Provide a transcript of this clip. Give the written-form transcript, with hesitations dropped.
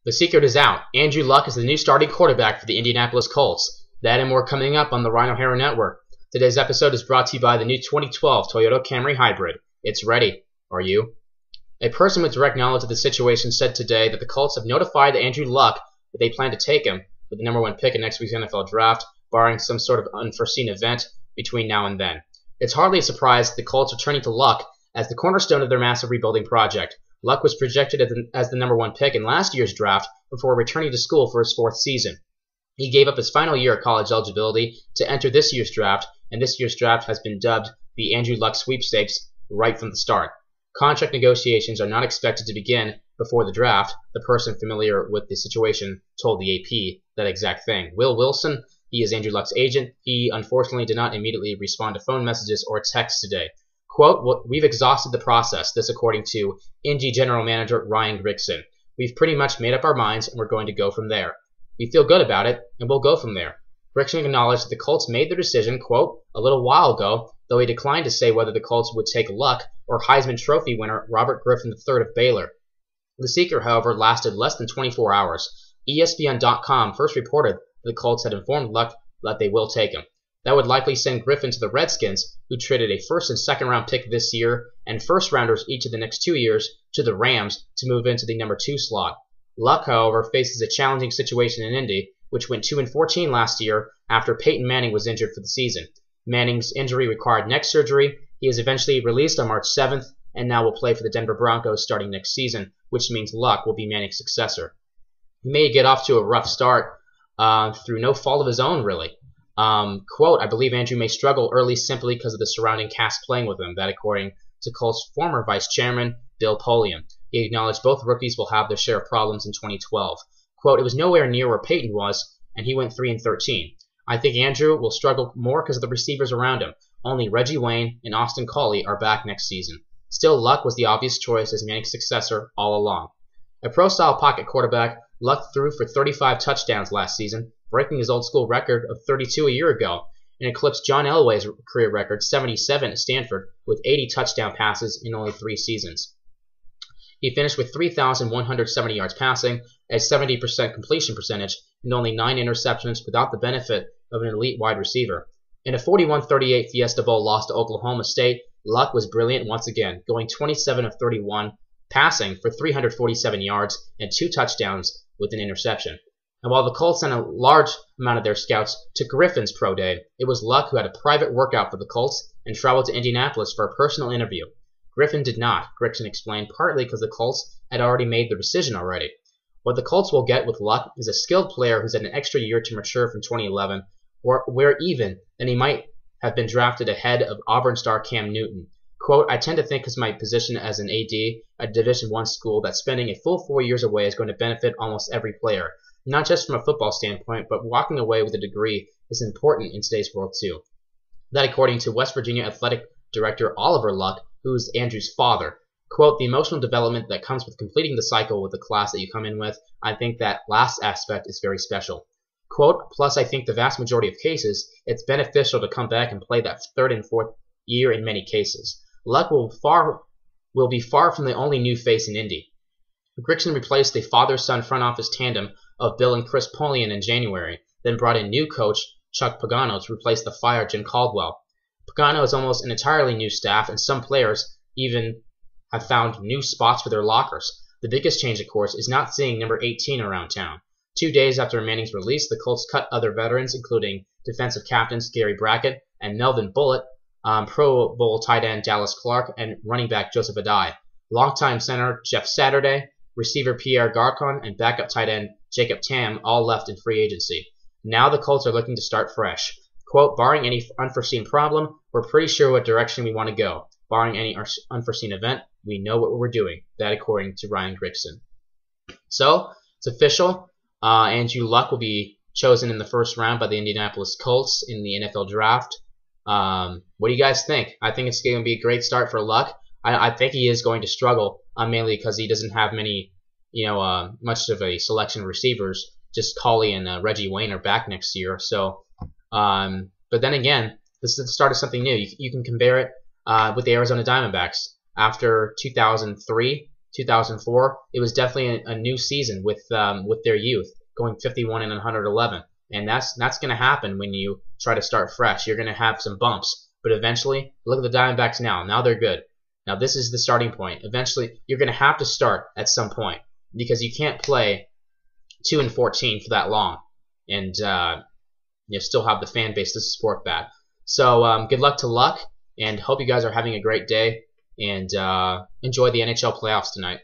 The secret is out. Andrew Luck is the new starting quarterback for the Indianapolis Colts. That and more coming up on the Rhino Hero Network. Today's episode is brought to you by the new 2012 Toyota Camry Hybrid. It's ready. Are you? A person with direct knowledge of the situation said today that the Colts have notified Andrew Luck that they plan to take him with the number 1 pick in next week's NFL Draft, barring some sort of unforeseen event between now and then. It's hardly a surprise that the Colts are turning to Luck as the cornerstone of their massive rebuilding project. Luck was projected as the number 1 pick in last year's draft before returning to school for his 4th season. He gave up his final year of college eligibility to enter this year's draft, and this year's draft has been dubbed the Andrew Luck Sweepstakes right from the start. Contract negotiations are not expected to begin before the draft. The person familiar with the situation told the AP that exact thing. Will Wilson, he is Andrew Luck's agent. He unfortunately did not immediately respond to phone messages or texts today. Quote, "We've exhausted the process," this according to Indy General Manager Ryan Grigson. "We've pretty much made up our minds and we're going to go from there. We feel good about it and we'll go from there." Grigson acknowledged that the Colts made their decision, quote, "a little while ago," though he declined to say whether the Colts would take Luck or Heisman Trophy winner Robert Griffin III of Baylor. The secret, however, lasted less than 24 hours. ESPN.com first reported that the Colts had informed Luck that they will take him. That would likely send Griffin to the Redskins, who traded a 1st and 2nd round pick this year and 1st rounders each of the next 2 years to the Rams to move into the number 2 slot. Luck, however, faces a challenging situation in Indy, which went 2-14 last year after Peyton Manning was injured for the season. Manning's injury required neck surgery. He is eventually released on March 7th and now will play for the Denver Broncos starting next season, which means Luck will be Manning's successor. He may get off to a rough start through no fault of his own, really. Quote, "I believe Andrew may struggle early simply because of the surrounding cast playing with him," that according to Colts former vice chairman Bill Polian. He acknowledged both rookies will have their share of problems in 2012. Quote, "It was nowhere near where Peyton was, and he went 3-13. I think Andrew will struggle more because of the receivers around him. Only Reggie Wayne and Austin Collie are back next season. Still, Luck was the obvious choice as Manning's successor all along." A pro-style pocket quarterback, Luck threw for 35 touchdowns last season, breaking his old-school record of 32 a year ago, and eclipsed John Elway's career record, 77 at Stanford, with 80 touchdown passes in only 3 seasons. He finished with 3,170 yards passing, a 70% completion percentage, and only 9 interceptions without the benefit of an elite wide receiver. In a 41-38 Fiesta Bowl loss to Oklahoma State, Luck was brilliant once again, going 27 of 31, passing for 347 yards and 2 touchdowns with an interception. And while the Colts sent a large amount of their scouts to Griffin's pro day, it was Luck who had a private workout for the Colts and traveled to Indianapolis for a personal interview. Griffin did not, Grigson explained, partly because the Colts had already made their decision already. What the Colts will get with Luck is a skilled player who's had an extra year to mature from 2011, where even then he might have been drafted ahead of Auburn star Cam Newton. Quote, "I tend to think because my position as an AD at Division I school that spending a full 4 years away is going to benefit almost every player. Not just from a football standpoint, but walking away with a degree is important in today's world too." That according to West Virginia Athletic Director Oliver Luck, who's Andrew's father. Quote, "The emotional development that comes with completing the cycle with the class that you come in with, I think that last aspect is very special." Quote, "Plus I think the vast majority of cases, it's beneficial to come back and play that 3rd and 4th year in many cases. Luck will be far from the only new face in Indy." Grigson replaced the father-son front office tandem of Bill and Chris Polian in January, then brought in new coach Chuck Pagano to replace the fired Jim Caldwell. Pagano is almost an entirely new staff, and some players even have found new spots for their lockers. The biggest change, of course, is not seeing number 18 around town. 2 days after Manning's release, the Colts cut other veterans, including defensive captains Gary Brackett and Melvin Bullitt, Pro Bowl tight end Dallas Clark, and running back Joseph Adai. Longtime center Jeff Saturday, receiver Pierre Garcon, and backup tight end Jacob Tam all left in free agency. Now the Colts are looking to start fresh. Quote, "Barring any unforeseen problem, we're pretty sure what direction we want to go. Barring any unforeseen event, we know what we're doing." That according to Ryan Grigson. So, it's official. Andrew Luck will be chosen in the 1st round by the Indianapolis Colts in the NFL Draft. What do you guys think? I think it's going to be a great start for Luck. I think he is going to struggle, mainly because he doesn't have many, much of a selection of receivers. Just Collie and Reggie Wayne are back next year. So, but then again, this is the start of something new. You can compare it with the Arizona Diamondbacks. After 2003, 2004, it was definitely a new season with their youth, going 51 and 111. And that's going to happen when you try to start fresh. You're going to have some bumps, but eventually, look at the Diamondbacks now. Now they're good. Now this is the starting point. Eventually, you're going to have to start at some point because you can't play 2 and 14 for that long and still have the fan base to support that. So good luck to Luck, and hope you guys are having a great day and enjoy the NHL playoffs tonight.